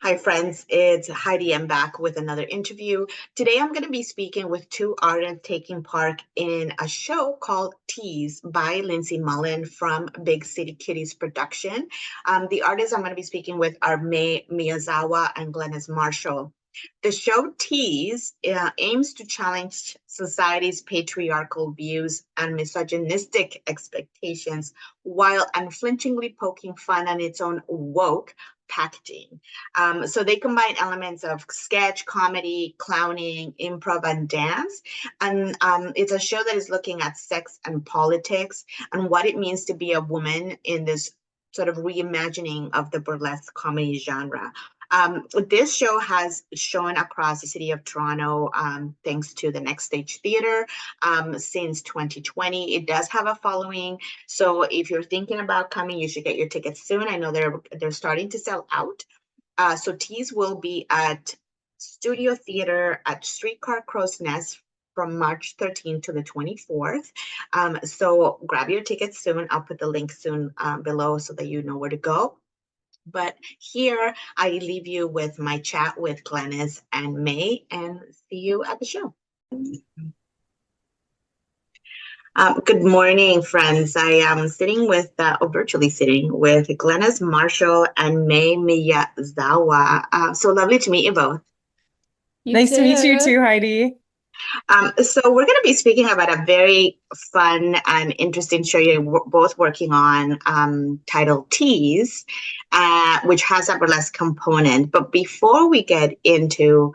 Hi, friends. It's Heidi. I'm back with another interview. Today, I'm going to be speaking with two artists taking part in a show called TEASE by Lindsay Mullan from Big City Kitties production. The artists I'm going to be speaking with are Mei Miyazawa and Glenys Marshall. The show TEASE aims to challenge society's patriarchal views and misogynistic expectations while unflinchingly poking fun at its own woke packaging. So they combine elements of sketch, comedy, clowning, improv, and dance. And it's a show that is looking at sex and politics and what it means to be a woman in this sort of reimagining of the burlesque comedy genre. This show has shown across the city of Toronto thanks to the Next Stage Theatre since 2020. It does have a following. So if you're thinking about coming, you should get your tickets soon. I know they're starting to sell out. So Tease will be at Studio Theatre at Streetcar Crowsnest from March 13th to the 24th. So grab your tickets soon. I'll put the link soon below so that you know where to go. But here I leave you with my chat with Glenys and May, and see you at the show. Good morning, friends. I am sitting with, virtually sitting with Glenys Marshall and Mei Miyazawa. So lovely to meet you both. Nice to meet you too, Heidi. So we're going to be speaking about a very fun and interesting show you're both working on titled Tease, which has a burlesque component. But before we get into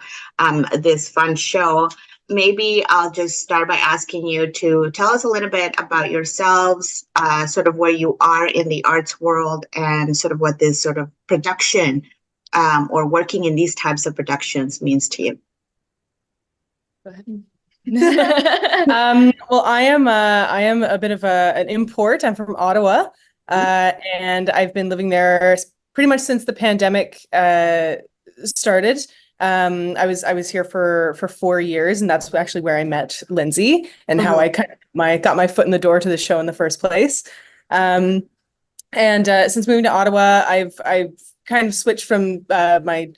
this fun show, maybe I'll just start by asking you to tell us a little bit about yourselves, sort of where you are in the arts world and sort of what this sort of production or working in these types of productions means to you. Go ahead. Well, I am a bit of an import. I'm from Ottawa, and I've been living there pretty much since the pandemic started. I was here for 4 years, and that's actually where I met Lindsay and how I got my foot in the door to the show in the first place. And since moving to Ottawa, I've kind of switched from my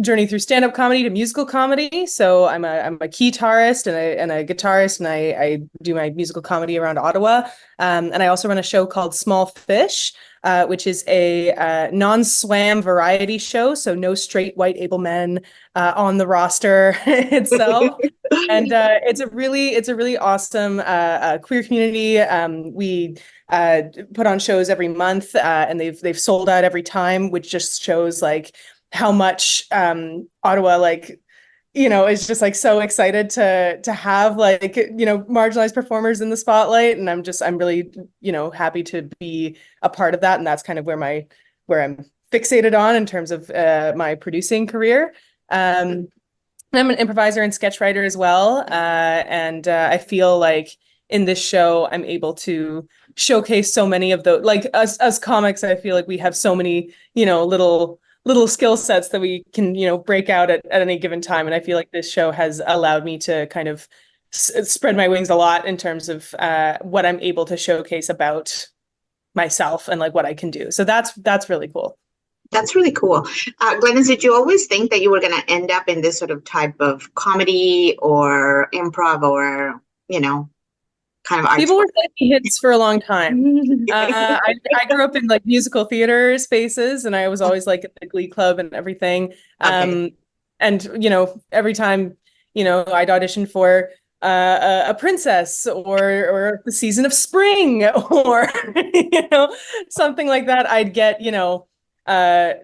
journey through stand-up comedy to musical comedy. So I'm a guitarist and a guitarist, and I do my musical comedy around Ottawa. And I also run a show called Small Fish, which is a non-swam variety show. So no straight white able men on the roster itself. And it's a really awesome queer community. We put on shows every month, and they've sold out every time, which just shows like how much Ottawa is just like so excited to have marginalized performers in the spotlight, and I'm really happy to be a part of that, and that's kind of where I'm fixated on in terms of my producing career. I'm an improviser and sketch writer as well, and I feel like in this show I'm able to showcase so many of the, like, us comics. I feel like we have so many little skill sets that we can, break out at any given time. And I feel like this show has allowed me to kind of spread my wings a lot in terms of what I'm able to showcase about myself and like what I can do. So that's really cool. That's really cool. Glenys, did you always think that you were going to end up in this sort of type of comedy or improv or, kind of arts? People were saying hits for a long time. I grew up in like musical theater spaces, and I was always like at the Glee Club and everything. And every time I'd audition for a princess or the season of spring or something like that, I'd get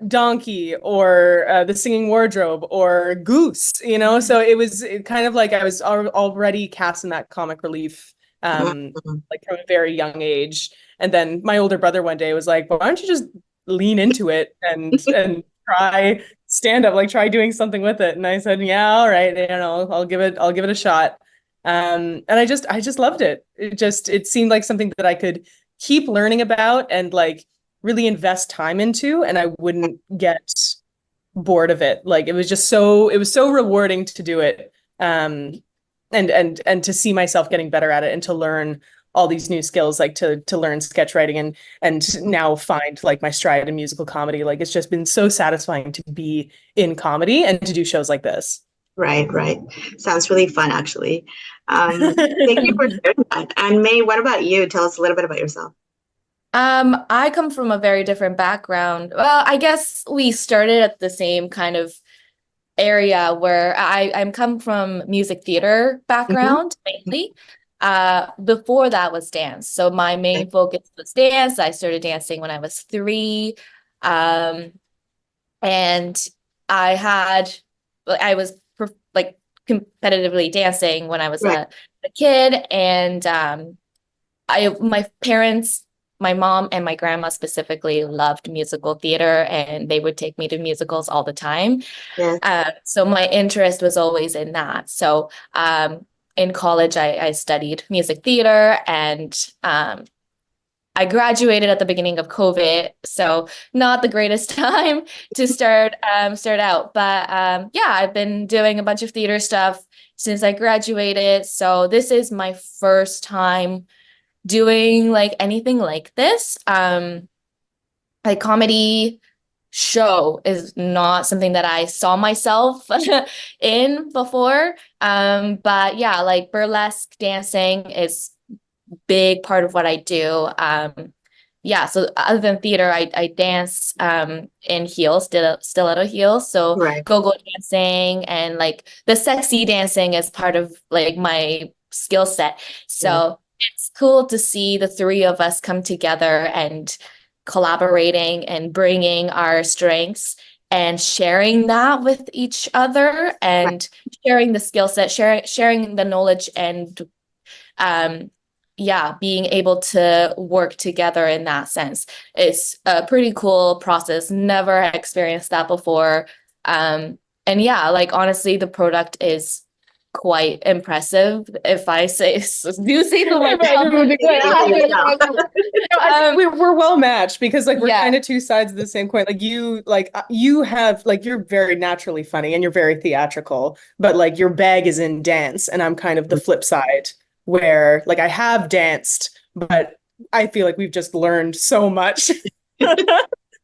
donkey or the singing wardrobe or goose. So it was kind of like I was already cast in that comic relief. Like from a very young age. And then my older brother one day was like, well, why don't you just lean into it and try stand up, like try doing something with it. And I said, yeah, all right, I'll give it a shot. And I just loved it. It seemed like something that I could keep learning about and like really invest time into, and I wouldn't get bored of it. Like it was so rewarding to do it. And to see myself getting better at it and to learn all these new skills, like to learn sketch writing and now find like my stride in musical comedy. Like it's just been so satisfying to be in comedy and to do shows like this. Right, right. Sounds really fun, actually. Thank you for sharing that. And May, what about you? Tell us a little bit about yourself. I come from a very different background. Well, I guess we started at the same kind of area where I'm come from music theater Hmm. background mainly. Before that was dance. So my main focus was dance. I started dancing when I was 3. Um, and I was like competitively dancing when I was Right. a kid. And my parents, my mom and my grandma specifically loved musical theater, and they would take me to musicals all the time. Yes. So my interest was always in that. So in college, I studied music theater, and I graduated at the beginning of COVID, so not the greatest time to start out. But yeah, I've been doing a bunch of theater stuff since I graduated. So this is my first time doing like anything like this. Like comedy show is not something that I saw myself in before. But yeah, like burlesque dancing is big part of what I do. Yeah, so other than theater, I dance in heels, stiletto heels. So Right. go-go dancing and like the sexy dancing is part of like my skill set. Yes. So it's cool to see the three of us come together and collaborating and bringing our strengths and sharing that with each other Right. and sharing the skill set, sharing the knowledge and um yeah, being able to work together in that sense. It's a pretty cool process. Never experienced that before. And yeah, like honestly, the product is quite impressive. If I say do say so myself. I think we're well matched because like we're Yeah. kind of two sides of the same coin. You have like you're very naturally funny and you're very theatrical, but like your bag is in dance, and I'm kind of the flip side where like I have danced, but I feel like we've just learned so much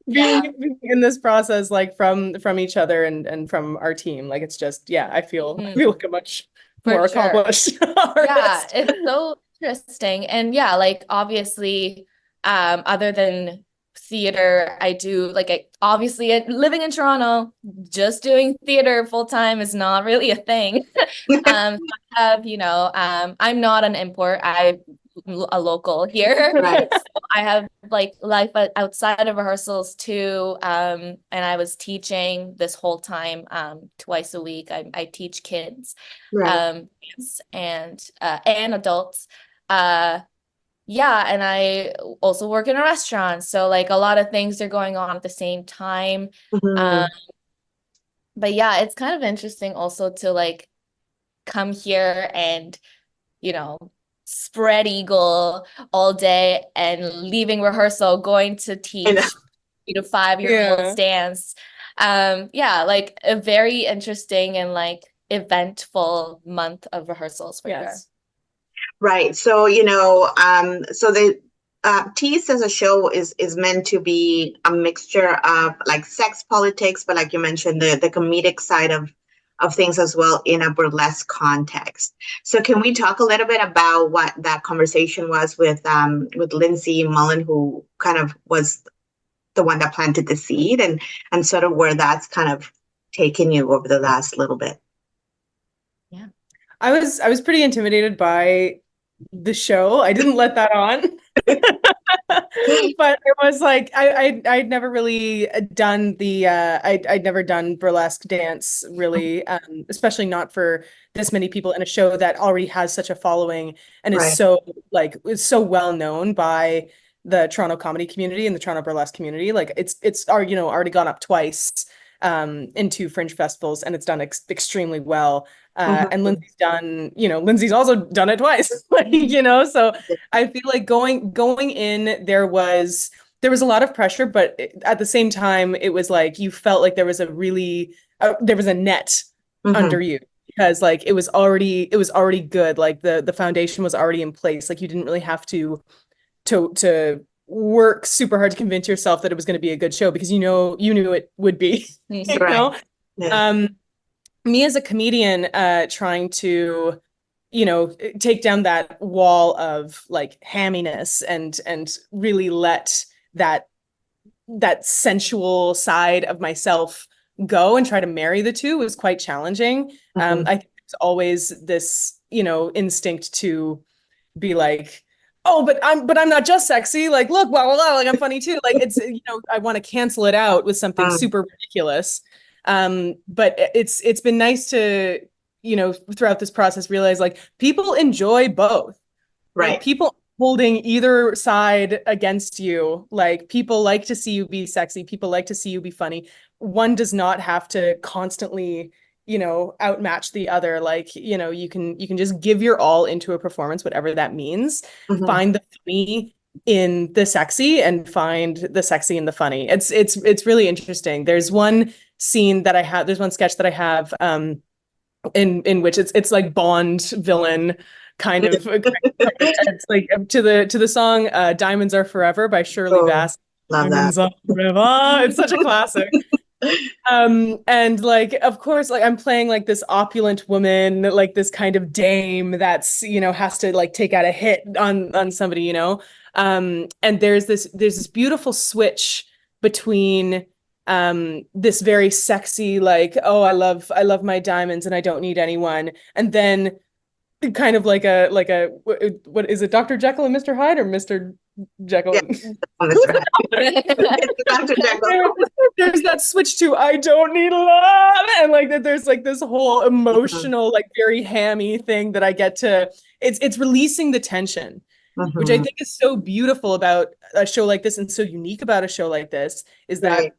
Yeah. being in this process, like from each other and from our team. Like it's just yeah, I feel like a much For more sure. accomplished Yeah, artist. it's so interesting. And yeah, like obviously, other than theater, I do like obviously living in Toronto, just doing theater full time is not really a thing. So I have, I'm not an import. I'm a local here. Right. So I have like life outside of rehearsals too. And I was teaching this whole time, twice a week. I teach kids Right. yes, and adults. Uh yeah, and I also work in a restaurant. So like a lot of things are going on at the same time. Um, Hmm. but yeah, it's kind of interesting also to like come here and, you know, spread eagle all day and leaving rehearsal, going to I know. teach 3 to 5 year olds Yeah. dance. Yeah, like a very interesting and like eventful month of rehearsals for sure. Yes. Right. So, so the Tease as a show is meant to be a mixture of like sex politics, but like you mentioned, the comedic side of things as well in a burlesque context. So can we talk a little bit about what that conversation was with Lindsay Mullan, who kind of was the one that planted the seed, and sort of where that's kind of taken you over the last little bit? Yeah. I was pretty intimidated by the show. I didn't let that on. But it was like I'd never really done I'd never done burlesque dance really, especially not for this many people in a show that already has such a following and Right. is so well known by the Toronto comedy community and the Toronto burlesque community. Like it's already gone up twice into fringe festivals, and it's done extremely well. And Hmm. Lindsay's also done it twice. Like, so I feel like going in there was a lot of pressure, but at the same time it was like you felt like there was a net Hmm. under you. because like it was already good. Like the foundation was already in place. Like you didn't really have to work super hard to convince yourself that it was going to be a good show because you knew it would be. You know? Yeah. Me as a comedian trying to take down that wall of like hamminess and really let that sensual side of myself go and try to marry the two was quite challenging. I think there's always this instinct to be like, oh, but I'm not just sexy, like look, blah, blah, blah, like I'm funny too, like it's I want to cancel it out with something super ridiculous. But it's been nice to throughout this process realize like people enjoy both. Right. Like people holding either side against you. Like people like to see you be sexy, people like to see you be funny. One does not have to constantly outmatch the other. Like you can just give your all into a performance, whatever that means. Find the funny in the sexy and find the sexy in the funny. It's really interesting. There's one scene that I have, there's one sketch that I have in which it's like Bond villain kind of it's like to the song Diamonds Are Forever by Shirley Bassey. Love Diamonds that. Are Forever. It's such a classic. And like of course like I'm playing like this opulent woman, like this kind of dame that's has to like take out a hit on somebody, and there's this beautiful switch between this very sexy like, oh, I love my diamonds and I don't need anyone, and then kind of like a what is it, Dr. Jekyll and Mr. Hyde or Mr. Jekyll? Yeah, Dr. Jekyll. There's that switch to I don't need love, and like that there's like this whole emotional like very hammy thing that I get to, it's releasing the tension, which I think is so beautiful about a show like this and so unique about a show like this is that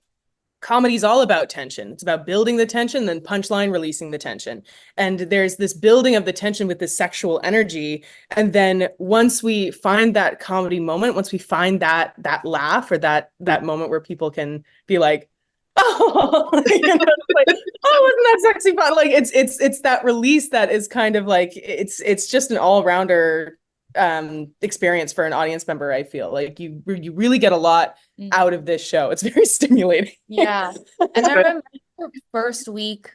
comedy's all about tension. It's about building the tension, then punchline, releasing the tension. And there's this building of the tension with this sexual energy. And then once we find that comedy moment, once we find that laugh or that moment where people can be like, oh, like, oh, wasn't that sexy fun? Like it's that release that is kind of like it's just an all-rounder experience for an audience member. I feel like you really get a lot out of this show. It's very stimulating. Yeah. And I remember first week,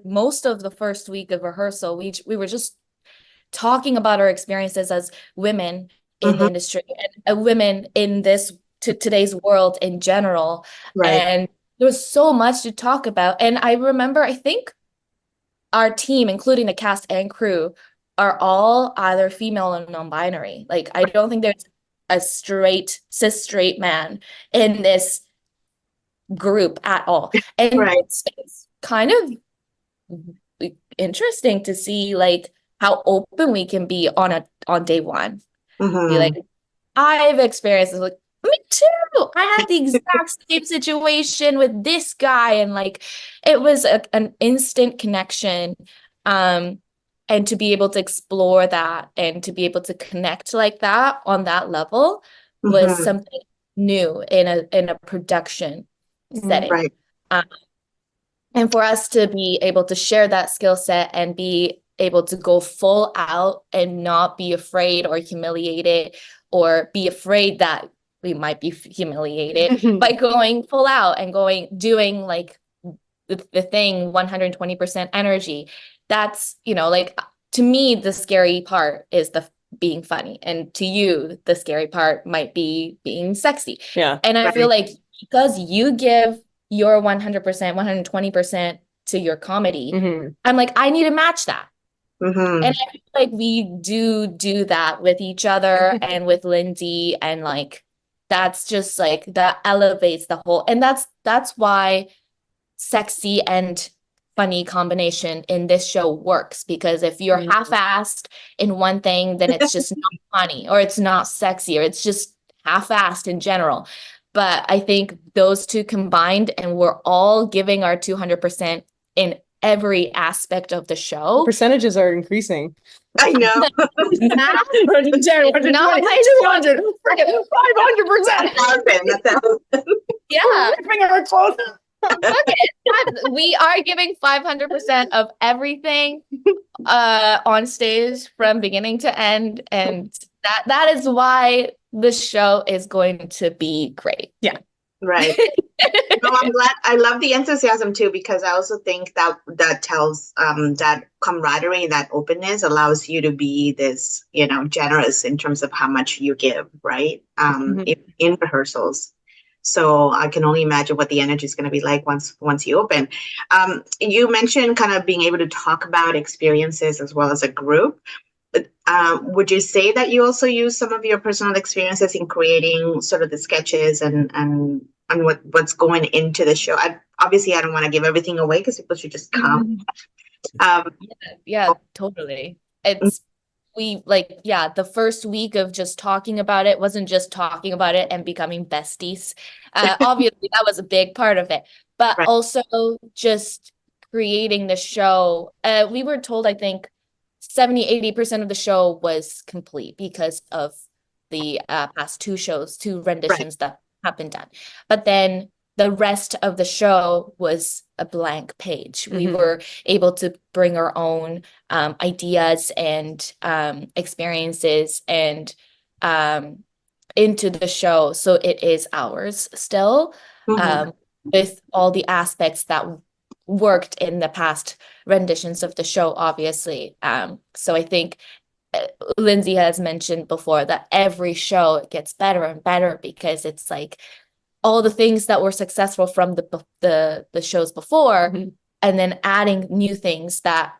most of the first week of rehearsal, we were just talking about our experiences as women in the industry and women in today's world in general. And there was so much to talk about. And I remember, I think our team, including the cast and crew, are all either female or non-binary. Like, I don't think there's a cis straight man in this group at all. And it's kind of interesting to see like how open we can be on day one. Be like, I've experienced this, like, me too. I had the exact same situation with this guy, and like it was an instant connection. And to be able to explore that and to be able to connect like that on that level was something new in a production setting. And for us to be able to share that skill set and be able to go full out and not be afraid or humiliated or be afraid that we might be humiliated by going full out and doing like the thing 120% energy. That's, like, to me, the scary part is the being funny. And to you, the scary part might be being sexy. Yeah. And I feel like because you give your 100%, 120% to your comedy, I'm like, I need to match that. And I feel like we do that with each other and with Lindsay. And like, that's just like, that elevates the whole. And that's why sexy and funny combination in this show works, because if you're half-assed in one thing, then it's just not funny, or it's not sexy, or it's just half-assed in general. But I think those two combined, and we're all giving our 200% in every aspect of the show. Percentages are increasing. I know. 110, 120, 200, 500%. Yeah. Finger close. Look it. We are giving 500% of everything on stage from beginning to end, and that is why the show is going to be great. Yeah. Right. No, I'm glad. I love the enthusiasm too, because I also think that that tells that camaraderie, that openness allows you to be this, generous in terms of how much you give, right? In rehearsals. So I can only imagine what the energy is going to be like once you open. You mentioned kind of being able to talk about experiences as well as a group. Would you say that you also use some of your personal experiences in creating sort of the sketches and what's going into the show? Obviously, I don't want to give everything away because people should just come. Yeah, totally. The first week of just talking about it wasn't just talking about it and becoming besties. Obviously, that was a big part of it, but Right. also just creating the show. We were told, I think, 70-80% of the show was complete because of the past two renditions that have been done. But then the rest of the show was a blank page. We were able to bring our own ideas and experiences and into the show. So it is ours still, with all the aspects that worked in the past renditions of the show, obviously. So I think Lindsay has mentioned before that every show gets better and better because it's like all the things that were successful from the shows before, and then adding new things that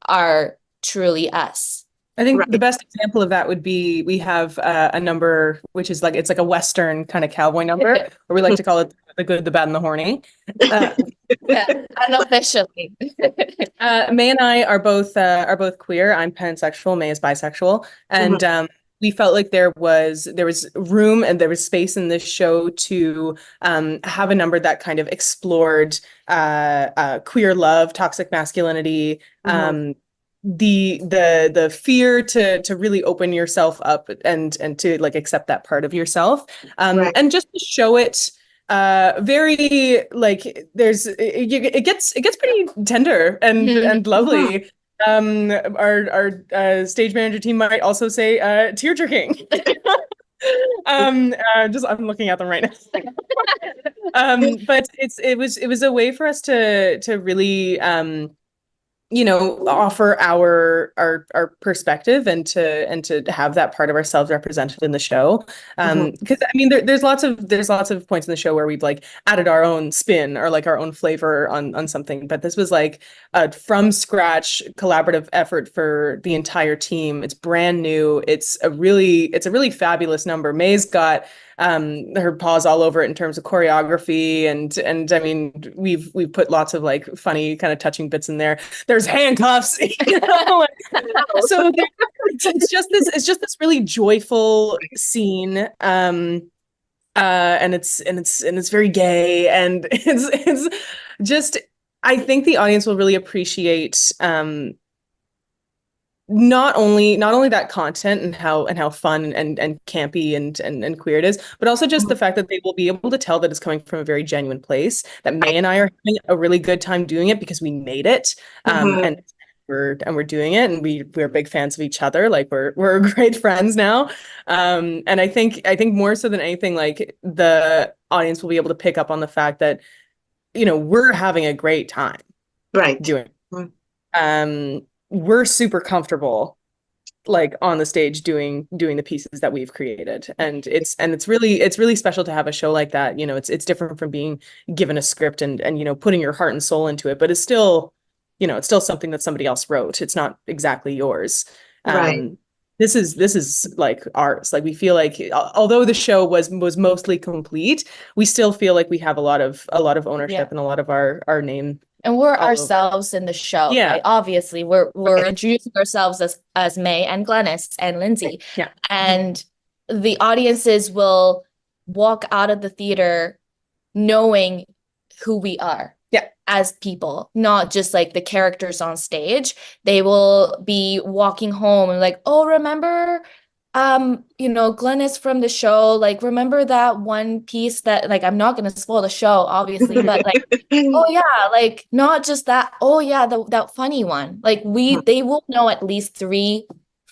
are truly us. I think the best example of that would be we have a number which is it's like a Western kind of cowboy number, or we like to call it the good, the bad, and the horny. Unofficially. May and I are both queer. I'm pansexual. May is bisexual, and we felt like there was room and there was space in this show to have a number that kind of explored queer love, toxic masculinity, the fear to really open yourself up and to accept that part of yourself, and just to show it very it gets pretty tender and lovely. Our stage manager team might also say tear jerking. I'm looking at them right now. But it was a way for us to really offer our perspective and to have that part of ourselves represented in the show. Because I mean there's lots of points in the show where we've added our own spin or our own flavor on something, but this was a from scratch collaborative effort for the entire team. It's brand new. It's a really fabulous number. May's got her paws all over it in terms of choreography, and I mean we've put lots of funny kind of touching bits in there. There's handcuffs, so it's just this really joyful scene, and it's very gay, and it's just, I think the audience will really appreciate not only that content and how fun and campy and queer it is, but also just the fact that they will be able to tell that it's coming from a very genuine place, that May and I are having a really good time doing it because we made it, and we're doing it, and we're big fans of each other. We're great friends now, and I think more so than anything, the audience will be able to pick up on the fact that we're having a great time doing it. We're super comfortable on the stage doing the pieces that we've created, and it's really special to have a show like that. It's different from being given a script and putting your heart and soul into it, but it's still something that somebody else wrote. It's not exactly yours. This is ours. We feel although the show was mostly complete, we still feel like we have a lot of ownership and a lot of our name. And we're ourselves in the show. Yeah. Right? Obviously, we're introducing ourselves as May and Glenys and Lindsay. Yeah. And the audiences will walk out of the theater knowing who we are. Yeah. As people, not just the characters on stage. They will be walking home and oh, remember Glenys from the show, like, remember that one piece that, like, I'm not gonna spoil the show, obviously, but like, oh yeah, like, not just that, oh yeah, that funny one. Like, they will know at least 3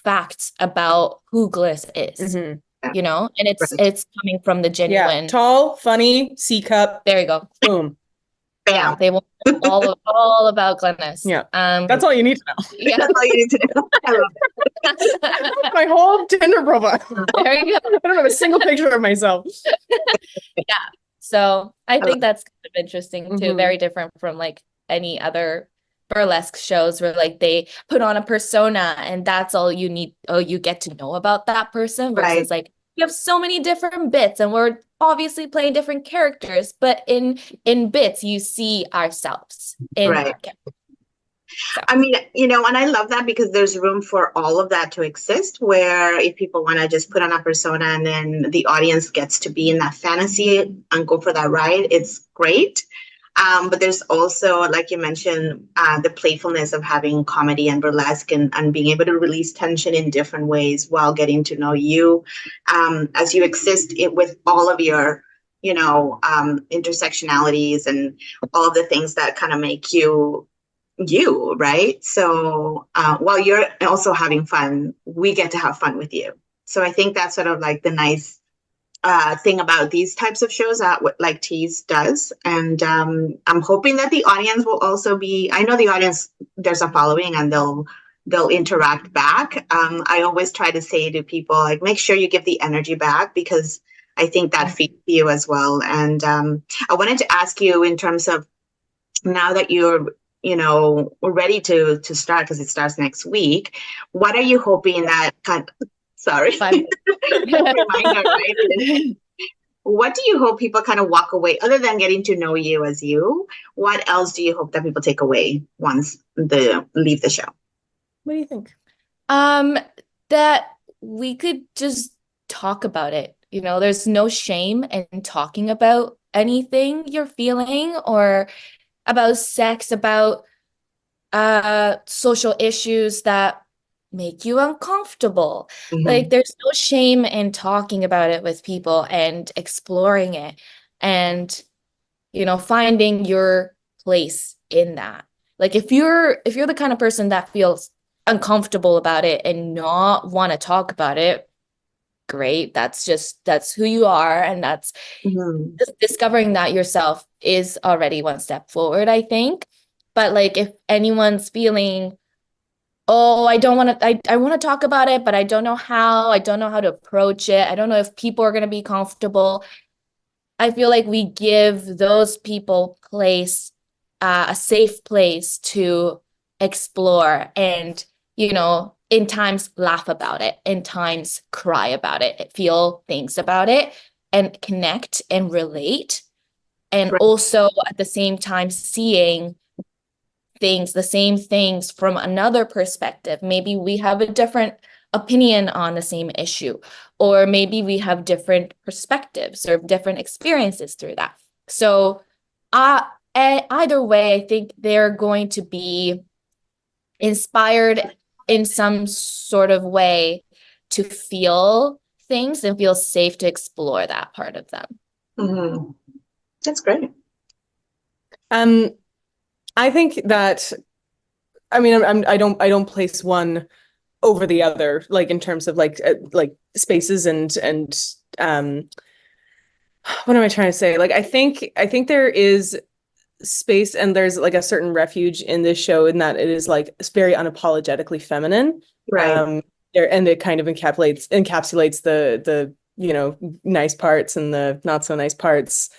facts about who Glenys is, Mhm. and Right. it's coming from the Yeah, genuine. tall, funny, C cup, There you go. boom. Yeah, Bam. they will know all about Glenys. Yeah, that's all you need to know. Yeah. That's all you need to know. I love That's my whole Tinder profile. There you go. I don't have a single picture of myself. Yeah. So I love think that's kind of interesting too. Mhm. Very different from like any other burlesque shows where like they put on a persona and that's all you need. Oh, you get to know about that person versus Right. like you have so many different bits and we're obviously playing different characters, but in bits you see ourselves in Right. that character. So. I mean, and I love that because there's room for all of that to exist, where if people want to just put on a persona and then the audience gets to be in that fantasy and go for that ride, it's great. But there's also, like you mentioned, the playfulness of having comedy and burlesque and being able to release tension in different ways while getting to know you as you exist with all of your, intersectionalities and all of the things that kind of make you, right? So while you're also having fun, we get to have fun with you. So I think that's sort of like the nice thing about these types of shows that like TEASE does. And I'm hoping that the audience will also be, I know the audience, there's a following and they'll interact back. I always try to say to people, like, make sure you give the energy back because I think that feeds you as well. And I wanted to ask you in terms of now that you're we're ready to start because it starts next week. What are you hoping that sorry. Reminder, right? What do you hope people kind of walk away, other than getting to know you as you? What else do you hope that people take away once they leave the show? What do you think? That we could just talk about it. There's no shame in talking about anything you're feeling or about sex, about social issues that make you uncomfortable. Mm-hmm. Like there's no shame in talking about it with people and exploring it and finding your place in that. Like if you're the kind of person that feels uncomfortable about it and not want to talk about it, great. That's who you are, and that's just discovering that yourself is already one step forward, I think. But like if anyone's feeling, oh, I don't want to, I want to talk about it, but I don't know how to approach it. I don't know if people are going to be comfortable. I feel like we give those people a safe place to explore and, in times laugh about it, in times cry about it, feel things about it, and connect and relate. And also at the same time seeing the same things from another perspective. Maybe we have a different opinion on the same issue, or maybe we have different perspectives or different experiences through that. So either way, I think they're going to be inspired in some sort of way to feel things and feel safe to explore that part of them. Mm-hmm. That's great. I think that, I mean, I don't place one over the other, like in terms of like spaces and what am I trying to say? Like I think there is space and there's like a certain refuge in this show in that it is like it's very unapologetically feminine. Right. And it kind of encapsulates the nice parts and the not so nice parts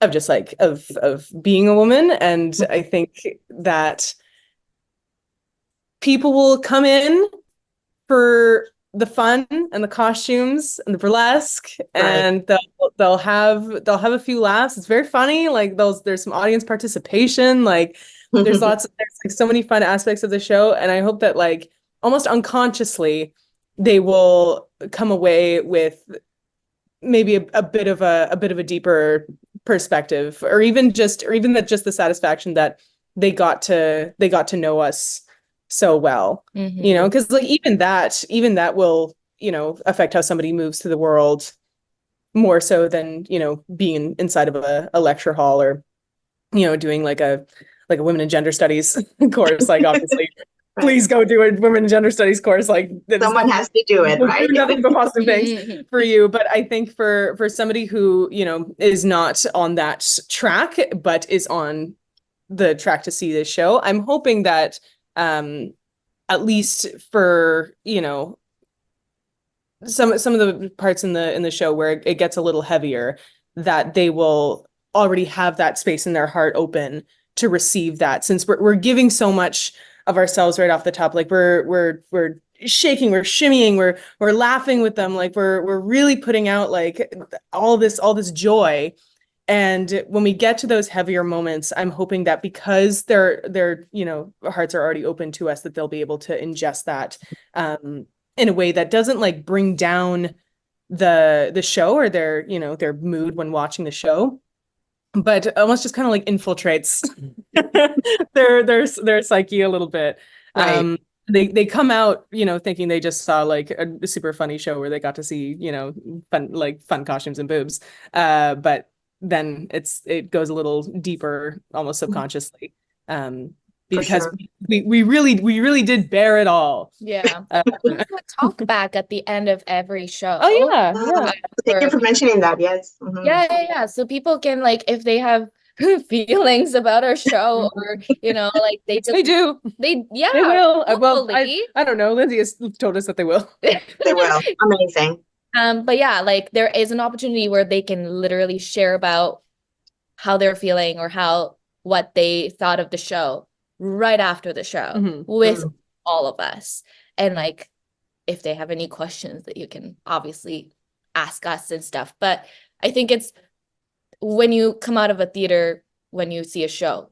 of just like of being a woman. And I think that people will come in for the fun and the costumes and the burlesque, and they'll have a few laughs. It's very funny. Like there's some audience participation. Like there's like so many fun aspects of the show, and I hope that like almost unconsciously they will come away with maybe a bit of a deeper perspective, or even the satisfaction that they got to know us so well. Mm-hmm. Because like even that will affect how somebody moves through the world more so than, being inside of a lecture hall or, doing like a women and gender studies course. Like obviously, Right. please go do a women and gender studies course. Like Someone has to do it, right? Nothing but positive things for you. But I think for somebody who, is not on that track, but is on the track to see this show, I'm hoping that at least for, some of the parts in the show where it gets a little heavier, that they will already have that space in their heart open to receive that, since we're giving so much of ourselves right off the top. Like we're shaking, we're shimmying, we're laughing with them, like we're really putting out like all this joy. And when we get to those heavier moments, I'm hoping that because their hearts are already open to us, that they'll be able to ingest that in a way that doesn't like bring down the show or their mood when watching the show, but almost just kind of like infiltrates their psyche a little bit. Right. They come out, thinking they just saw like a super funny show where they got to see, fun costumes and boobs. But then it goes a little deeper, almost subconsciously. Because sure. we really did bear it all. Yeah. We do a talk back at the end of every show. Oh yeah. Thank you for mentioning that. Yes. Mm-hmm. Yeah. So people can, like, if they have feelings about our show, or like they do. They will. Well, hopefully. I don't know. Lindsay has told us that they will. They will. Amazing. But yeah, like there is an opportunity where they can literally share about how they're feeling or what they thought of the show right after the show with all of us. And like, if they have any questions, that you can obviously ask us and stuff. But I think it's when you come out of a theater, when you see a show,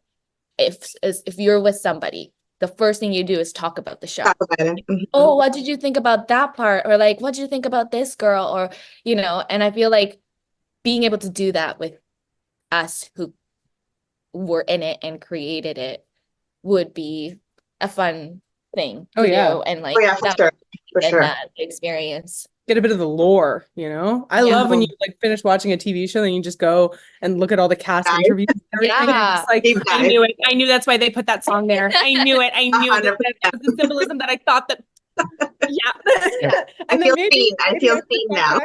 if you're with somebody, the first thing you do is talk about the show. Talk about it. Mm-hmm. Oh, what did you think about that part? Or like, what did you think about this girl? Or, and I feel like being able to do that with us who were in it and created it would be a fun thing to do. And like, for sure. That experience. Get a bit of the lore, I love when you like finish watching a TV show and you just go and look at all the cast interviews and everything. Yeah. Like, I knew it. I knew that's why they put that song there. I knew it. I knew that was the symbolism that I thought that. Yeah. I feel seen now.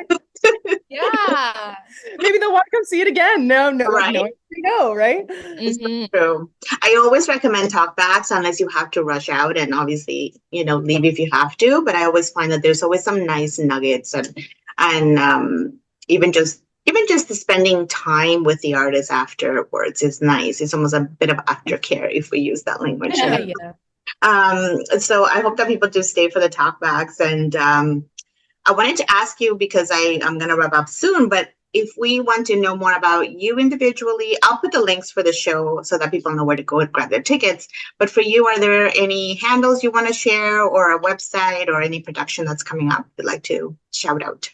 Yeah. Maybe they'll want to come see it again. No, right? Right? Mm-hmm. True. I always recommend talkbacks unless you have to rush out, and obviously, leave if you have to. But I always find that there's always some nice nuggets, and even just the spending time with the artist afterwards is nice. It's almost a bit of aftercare, if we use that language. Yeah. So I hope that people do stay for the talkbacks. And I wanted to ask you, because I'm going to wrap up soon, but if we want to know more about you individually, I'll put the links for the show so that people know where to go and grab their tickets. But for you, are there any handles you want to share, or a website, or any production that's coming up you'd like to shout out?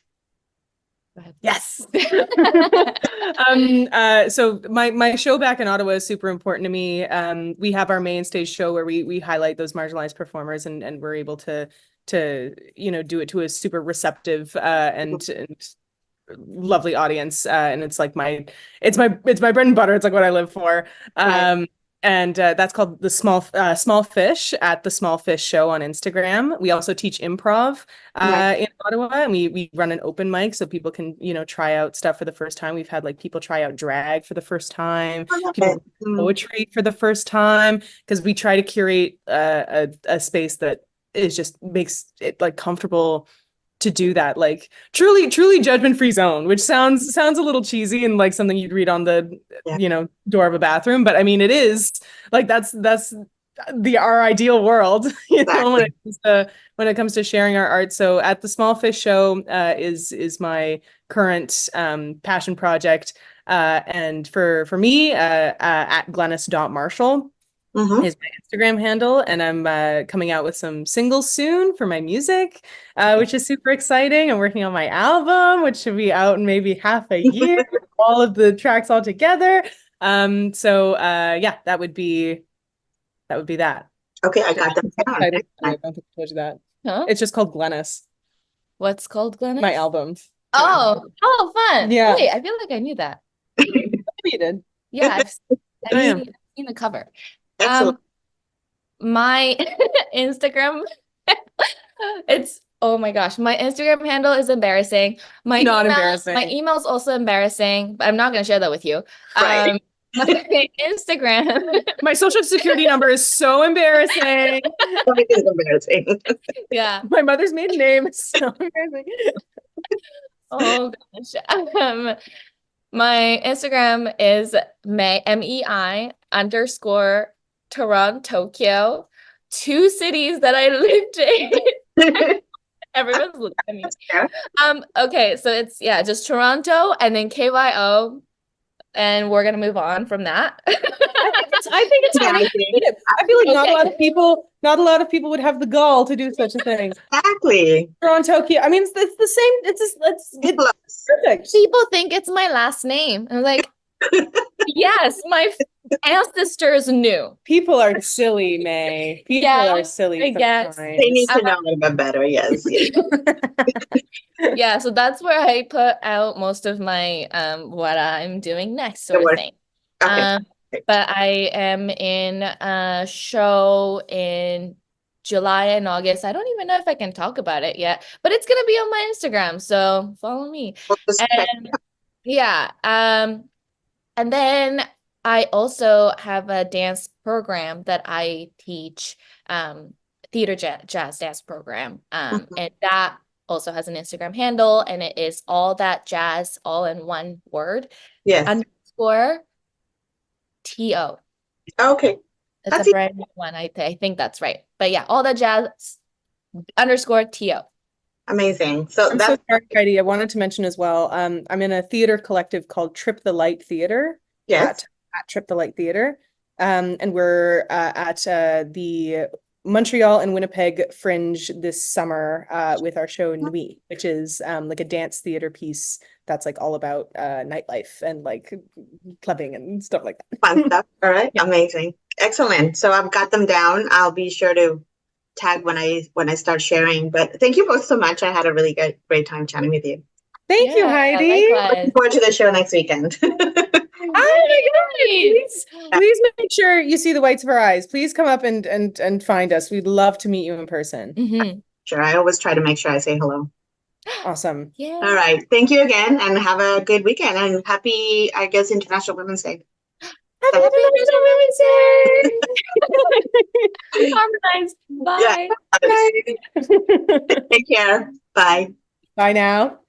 Yes. So my show back in Ottawa is super important to me. We have our main stage show where we highlight those marginalized performers, and we're able to do it to a super receptive and lovely audience. And it's like it's my bread and butter. It's like what I live for. And that's called the Small Fish at the Small Fish Show on Instagram. We also teach improv in Ottawa, and we run an open mic so people can try out stuff for the first time. We've had like people try out drag for the first time, people poetry for the first time, because we try to curate a space that is just makes it like comfortable to do that, like truly judgment-free zone, which sounds a little cheesy and like something you'd read on the door of a bathroom, but I mean it is like that's our ideal world, when it comes to sharing our art. So at the Small Fish Show is my current passion project, and for me at Glenys.Marshall is my Instagram handle, and I'm coming out with some singles soon for my music, which is super exciting. I'm working on my album, which should be out in maybe half a year, all of the tracks all together. So that would be that. Okay, I got that. I don't think I told you that. Huh? It's just called Glenys. What's called, Glenys? My albums. Oh, fun. Yeah. Wait, I feel like I knew that. You did. Yeah, Yeah. I've seen the cover. Excellent. My Instagram, oh my gosh, my Instagram handle is embarrassing. My Not email, embarrassing. My email's also embarrassing, but I'm not going to share that with you. Right. My Instagram, My social security number is so embarrassing. It is embarrassing. yeah. My mother's maiden name is so embarrassing. Oh gosh. My Instagram is MEI _Toronto, Tokyo, 2 cities that I lived in. Everyone's looking at me. Yeah. Okay, so it's just Toronto and then KYO, and we're gonna move on from that. I think it's Yeah, very creative. I feel like not a lot of people would have the gall to do such a thing. Exactly. Toronto, I mean, it's the same. It's Close. perfect. People think it's my last name. I'm like, yes, my ancestors knew. People are silly, May. People are silly. I guess. sometimes. They need to know a little bit better. Yes. Yes. Yeah, so that's where I put out most of my what I'm doing next sort of thing. Okay. But I am in a show in July and August. I don't even know if I can talk about it yet, but it's gonna be on my Instagram, so follow me. We'll just check. And yeah, and then I also have a dance program that I teach, theater jazz dance program, and that also has an Instagram handle, and it is all that jazz, all in one word. Yes. _TO. Okay. It's That's a brand new one. I think that's right. But yeah, all that jazz _TO. Amazing. So I'm that's so sorry, Heidi. I wanted to mention as well. I'm in a theater collective called Trip the Light Theater. yes. At Trip the Light Theater. And we're at the Montreal and Winnipeg Fringe this summer with our show Nuit, which is like a dance theater piece that's like all about nightlife and like clubbing and stuff like that. Fun stuff. All right. Amazing. Excellent. So I've got them down. I'll be sure to tag when I start sharing. But thank you both so much. I had a really great time chatting with you. Thank you, Heidi. Likewise. Looking forward to the show next weekend. Oh my God. Please make sure you see the whites of our eyes. Please come up and find us. We'd love to meet you in person. Sure. I always try to make sure I say hello. Awesome. Yeah. All right. Thank you again and have a good weekend and happy, I guess, International Women's Day. Happy Women's Day. Harmonized. Bye. Yeah. Take care. Bye. Bye now.